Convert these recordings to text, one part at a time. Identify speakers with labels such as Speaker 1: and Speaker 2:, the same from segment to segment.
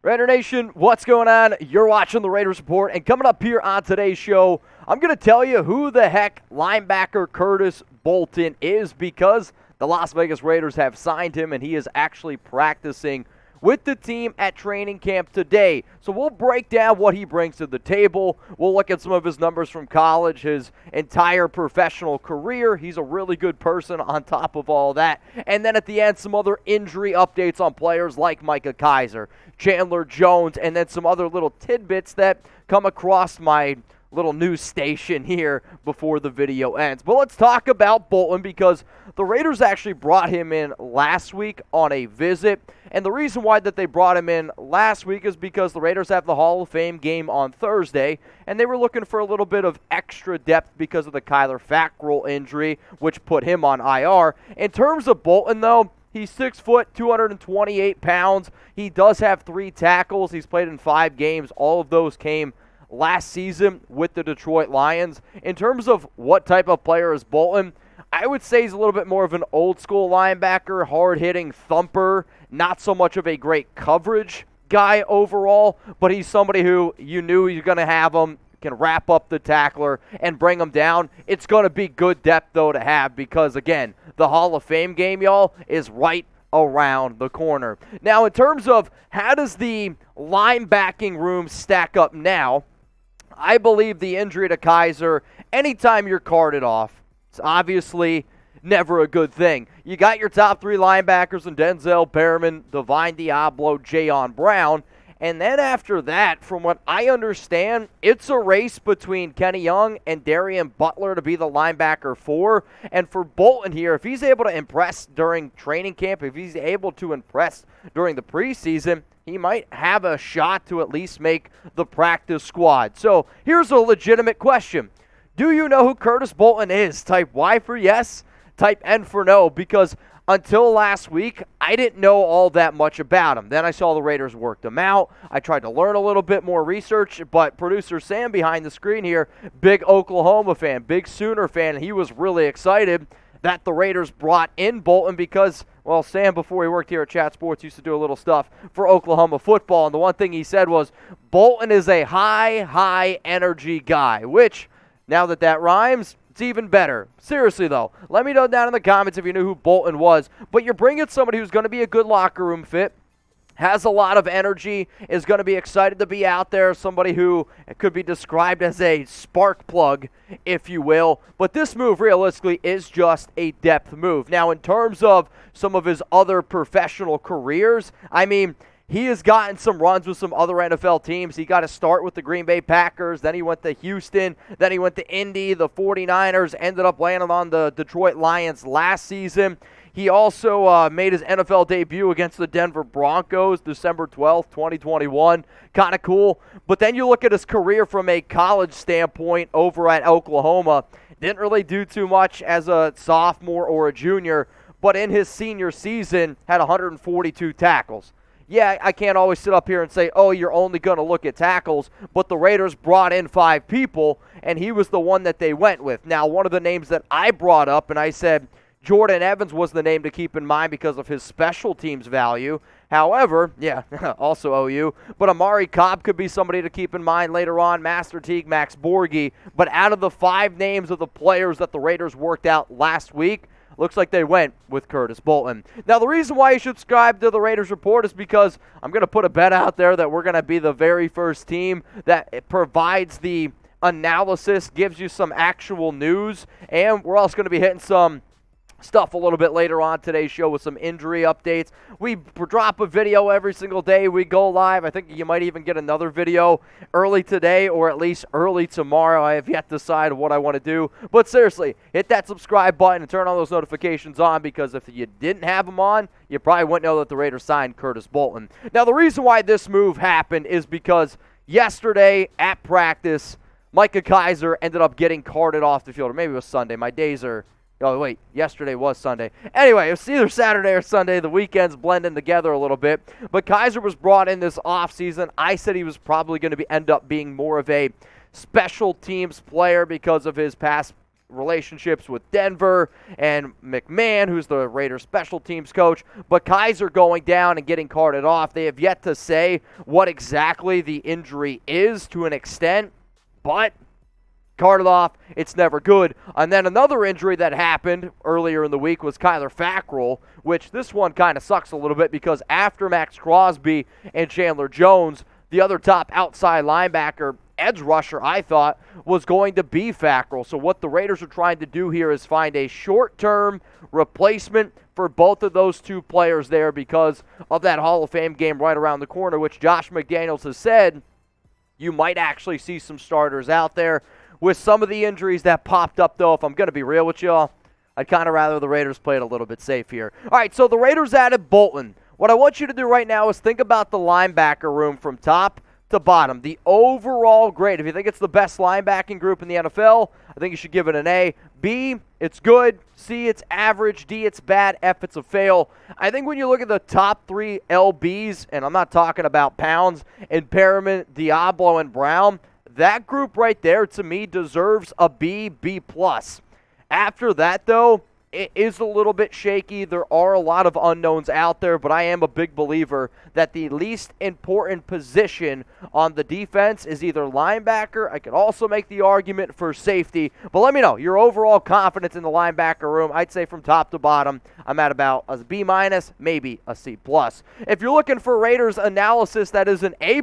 Speaker 1: Raider Nation, what's going on? You're watching the Raiders Report, and coming up here on today's show, I'm going to tell you who the heck linebacker Curtis Bolton is, because the Las Vegas Raiders have signed him, and he is actually practicing with the team at training camp today. So we'll break down what he brings to the table. We'll look at some of his numbers from college, his entire professional career. He's a really good person on top of all that. And then at the end, some other injury updates on players like Micah Kiser, Chandler Jones, and then some other little tidbits that come across my little news station here before the video ends. But let's talk about Bolton, because the Raiders actually brought him in last week on a visit. And the reason why that they brought him in last week is because the Raiders have the Hall of Fame game on Thursday, and they were looking for a little bit of extra depth because of the Fackrell injury, which put him on IR. In terms of Bolton, though, he's 6 foot, 228 pounds. He does have 3 tackles. He's played in 5 games. All of those came last season with the Detroit Lions. In terms of what type of player is Bolton, I would say he's a little bit more of an old-school linebacker, hard-hitting thumper, not so much of a great coverage guy overall, but he's somebody who you knew you're going to have him, can wrap up the tackler and bring him down. It's going to be good depth, though, to have, because, again, the Hall of Fame game, y'all, is right around the corner. Now, in terms of how does the linebacking room stack up now, I believe the injury to Kiser, anytime you're carted off, it's obviously never a good thing. You got your top 3 linebackers in Denzel Perriman, Divine Diablo, Jayon Brown, and then after that, from what I understand, it's a race between Kenny Young and Darian Butler to be the linebacker 4. And for Bolton here, if he's able to impress during training camp, if he's able to impress during the preseason, he might have a shot to at least make the practice squad. So here's a legitimate question. Do you know who Curtis Bolton is? Type Y for yes, type N for no, because until last week, I didn't know all that much about him. Then I saw the Raiders worked him out. I tried to learn a little bit more research, but producer Sam behind the screen here, big Oklahoma fan, big Sooner fan, he was really excited that the Raiders brought in Bolton because, well, Sam, before he worked here at Chat Sports, used to do a little stuff for Oklahoma football, and the one thing he said was, Bolton is a high energy guy, which, now that rhymes, it's even better. Seriously, though, let me know down in the comments if you knew who Bolton was. But you're bringing somebody who's going to be a good locker room fit, has a lot of energy, is going to be excited to be out there, somebody who could be described as a spark plug, if you will. But this move, realistically, is just a depth move. Now, in terms of some of his other professional careers, I mean, he has gotten some runs with some other NFL teams. He got a start with the Green Bay Packers. Then he went to Houston. Then he went to Indy, the 49ers. Ended up landing on the Detroit Lions last season. He also made his NFL debut against the Denver Broncos December 12th, 2021. Kind of cool. But then you look at his career from a college standpoint over at Oklahoma. Didn't really do too much as a sophomore or a junior. But in his senior season, had 142 tackles. Yeah, I can't always sit up here and say, oh, you're only going to look at tackles, but the Raiders brought in 5 people, and he was the one that they went with. Now, one of the names that I brought up, and I said Jordan Evans was the name to keep in mind because of his special teams value. However, yeah, also OU, but Amari Cobb could be somebody to keep in mind later on, Master Teague, Max Borghi. But out of the 5 names of the players that the Raiders worked out last week, looks like they went with Curtis Bolton. Now, the reason why you should subscribe to the Raiders Report is because I'm going to put a bet out there that we're going to be the very first team that provides the analysis, gives you some actual news, and we're also going to be hitting some stuff a little bit later on today's show with some injury updates. We drop a video every single day. We go live. I think you might even get another video early today or at least early tomorrow. I have yet to decide what I want to do. But seriously, hit that subscribe button and turn all those notifications on, because if you didn't have them on, you probably wouldn't know that the Raiders signed Curtis Bolton. Now, the reason why this move happened is because yesterday at practice, Micah Kiser ended up getting carted off the field. Or maybe it was Sunday. My days are... Oh, wait, yesterday was Sunday. Anyway, it was either Saturday or Sunday. The weekends blending together a little bit. But Kiser was brought in this offseason. I said he was probably going to end up being more of a special teams player because of his past relationships with Denver and McMahon, who's the Raiders special teams coach, but Kiser going down and getting carted off. They have yet to say what exactly the injury is to an extent, but carted off, it's never good. And then another injury that happened earlier in the week was Kyler Fackrell, which this one kind of sucks a little bit because after Maxx Crosby and Chandler Jones, the other top outside linebacker, edge rusher, I thought, was going to be Fackrell. So what the Raiders are trying to do here is find a short-term replacement for both of those two players there because of that Hall of Fame game right around the corner, which Josh McDaniels has said you might actually see some starters out there. With some of the injuries that popped up, though, if I'm going to be real with y'all, I'd kind of rather the Raiders play it a little bit safe here. All right, so the Raiders added Bolton. What I want you to do right now is think about the linebacker room from top to bottom. The overall grade, if you think it's the best linebacking group in the NFL, I think you should give it an A. B, it's good. C, it's average. D, it's bad. F, it's a fail. I think when you look at the top 3 LBs, and I'm not talking about Pounds and Parham, Diablo, and Brown, that group right there, to me, deserves a B, B+. After that, though, it is a little bit shaky. There are a lot of unknowns out there, but I am a big believer that the least important position on the defense is either linebacker. I could also make the argument for safety, but let me know your overall confidence in the linebacker room. I'd say from top to bottom, I'm at about a B-, maybe a C+. If you're looking for Raiders analysis that is an A+,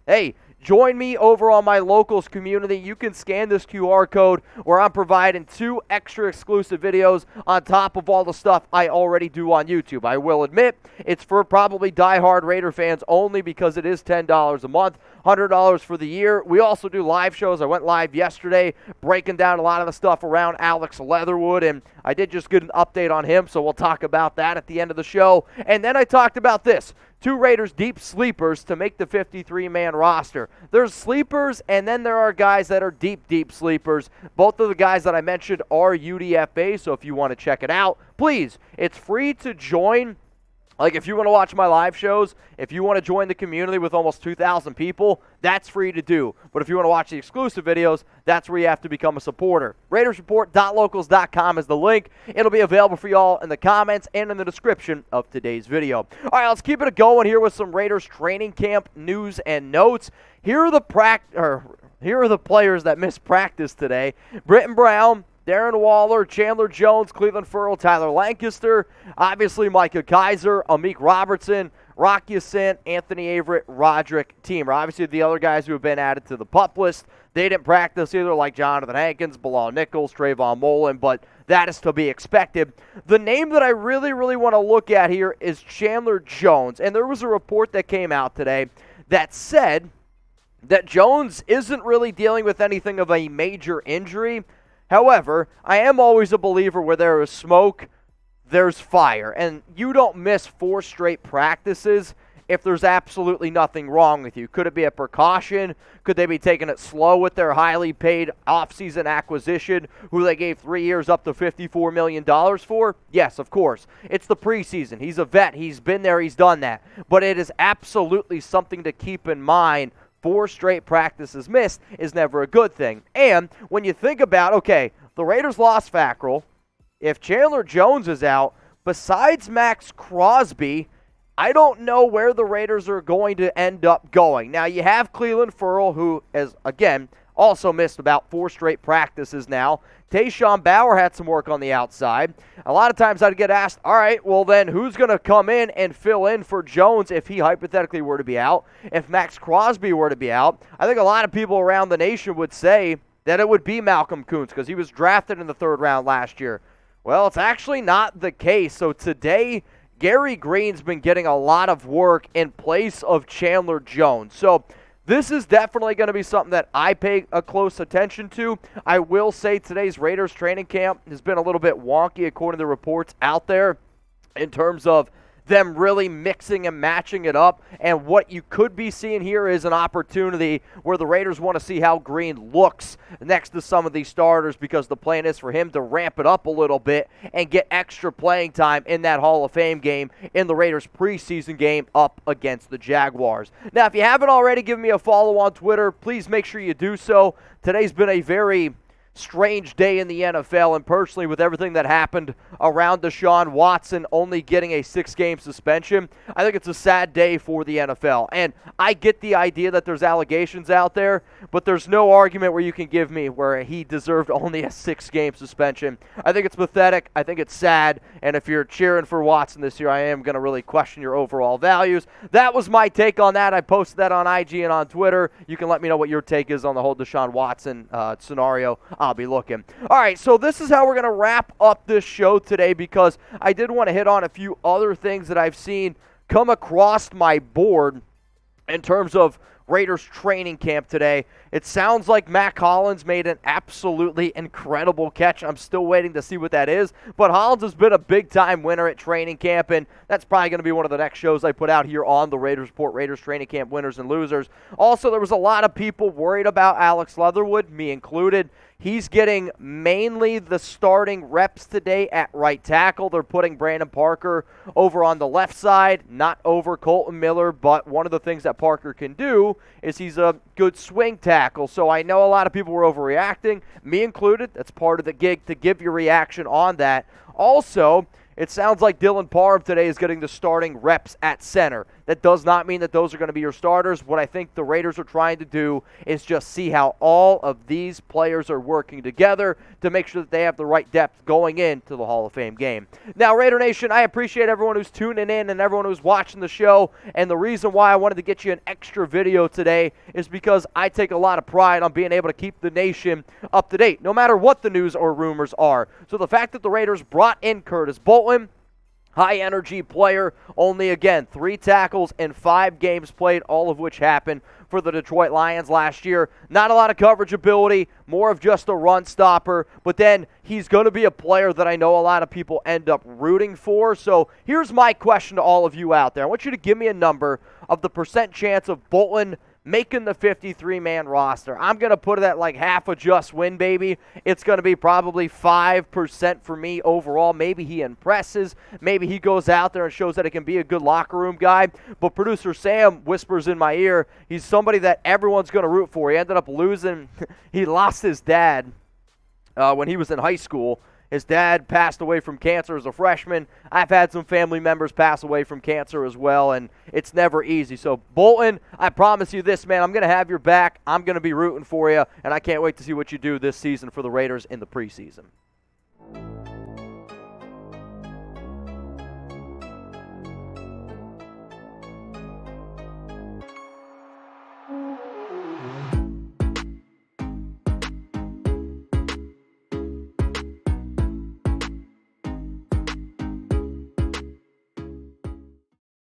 Speaker 1: hey, join me over on my locals community. You can scan this QR code where I'm providing 2 extra exclusive videos on top of all the stuff I already do on YouTube. I will admit it's for probably diehard Raider fans only because it is $10 a month, $100 for the year. We also do live shows. I went live yesterday breaking down a lot of the stuff around Alex Leatherwood, and I did just get an update on him, so we'll talk about that at the end of the show. And then I talked about this. 2 Raiders deep sleepers to make the 53-man roster. There's sleepers, and then there are guys that are deep sleepers. Both of the guys that I mentioned are UDFA, so if you want to check it out, please, it's free to join. Like, if you want to watch my live shows, if you want to join the community with almost 2,000 people, that's free to do. But if you want to watch the exclusive videos, that's where you have to become a supporter. RaidersReport.locals.com is the link. It'll be available for y'all in the comments and in the description of today's video. All right, let's keep it going here with some Raiders training camp news and notes. Here are the players that missed practice today. Brittain Brown, Darren Waller, Chandler Jones, Cleveland Ferrell, Tyler Lancaster, obviously Micah Kiser, Amik Robertson, Rock Ya-Sin, Anthony Averett, Roderick Teamer. Obviously the other guys who have been added to the PUP list, they didn't practice either, like Jonathan Hankins, Bilal Nichols, Trayvon Mullen, but that is to be expected. The name that I really want to look at here is Chandler Jones, and there was a report that came out today that said that Jones isn't really dealing with anything of a major injury. However, I am always a believer where there is smoke, there's fire. And you don't miss 4 straight practices if there's absolutely nothing wrong with you. Could it be a precaution? Could they be taking it slow with their highly paid offseason acquisition, who they gave 3 years up to $54 million for? Yes, of course. It's the preseason. He's a vet. He's been there. He's done that. But it is absolutely something to keep in mind. 4 straight practices missed is never a good thing. And when you think about, okay, the Raiders lost Fackrell. If Chandler Jones is out, besides Maxx Crosby, I don't know where the Raiders are going to end up going. Now, you have Cleveland Ferrell, who has, again, also missed about 4 straight practices now. Tayshawn Bauer had some work on the outside. A lot of times I'd get asked, all right, well then who's going to come in and fill in for Jones if he hypothetically were to be out, if Maxx Crosby were to be out? I think a lot of people around the nation would say that it would be Malcolm Koonce because he was drafted in the 3rd round last year. Well, it's actually not the case. So today, Gary Green's been getting a lot of work in place of Chandler Jones. So this is definitely going to be something that I pay a close attention to. I will say today's Raiders training camp has been a little bit wonky according to reports out there in terms of them really mixing and matching it up. And what you could be seeing here is an opportunity where the Raiders want to see how Green looks next to some of these starters, because the plan is for him to ramp it up a little bit and get extra playing time in that Hall of Fame game in the Raiders preseason game up against the Jaguars. Now, if you haven't already given me a follow on Twitter, please make sure you do so. Today's been a very strange day in the NFL, and personally with everything that happened around Deshaun Watson only getting a 6-game suspension, I think it's a sad day for the NFL. And I get the idea that there's allegations out there, but there's no argument where you can give me where he deserved only a 6-game suspension. I think it's pathetic. I think it's sad. And if you're cheering for Watson this year, I am going to really question your overall values. That was my take on that. I posted that on IG and on Twitter. You can let me know what your take is on the whole Deshaun Watson scenario. I'll be looking. All right, so this is how we're going to wrap up this show today, because I did want to hit on a few other things that I've seen come across my board in terms of Raiders training camp today. It sounds like Mack Hollins made an absolutely incredible catch. I'm still waiting to see what that is, but Hollins has been a big-time winner at training camp, and that's probably going to be one of the next shows I put out here on the Raiders Report, Raiders training camp winners and losers. Also, there was a lot of people worried about Alex Leatherwood, me included. He's getting mainly the starting reps today at right tackle. They're putting Brandon Parker over on the left side, not over Colton Miller, but one of the things that Parker can do is he's a good swing tackle. So I know a lot of people were overreacting, me included. That's part of the gig to give your reaction on that. Also, it sounds like Dylan Parham today is getting the starting reps at center. That does not mean that those are going to be your starters. What I think the Raiders are trying to do is just see how all of these players are working together to make sure that they have the right depth going into the Hall of Fame game. Now, Raider Nation, I appreciate everyone who's tuning in and everyone who's watching the show. And the reason why I wanted to get you an extra video today is because I take a lot of pride on being able to keep the nation up to date, no matter what the news or rumors are. So the fact that the Raiders brought in Curtis Bolton, high-energy player, only, again, 3 tackles in 5 games played, all of which happened for the Detroit Lions last year. Not a lot of coverage ability, more of just a run stopper, but then he's going to be a player that I know a lot of people end up rooting for. So here's my question to all of you out there. I want you to give me a number of the percent chance of Bolton making the 53-man roster. I'm going to put it at like half a just win, baby. It's going to be probably 5% for me overall. Maybe he impresses. Maybe he goes out there and shows that he can be a good locker room guy. But producer Sam whispers in my ear, he's somebody that everyone's going to root for. He ended up losing. He lost his dad when he was in high school. His dad passed away from cancer as a freshman. I've had some family members pass away from cancer as well, and it's never easy. So, Bolton, I promise you this, man, I'm going to have your back. I'm going to be rooting for you, and I can't wait to see what you do this season for the Raiders in the preseason.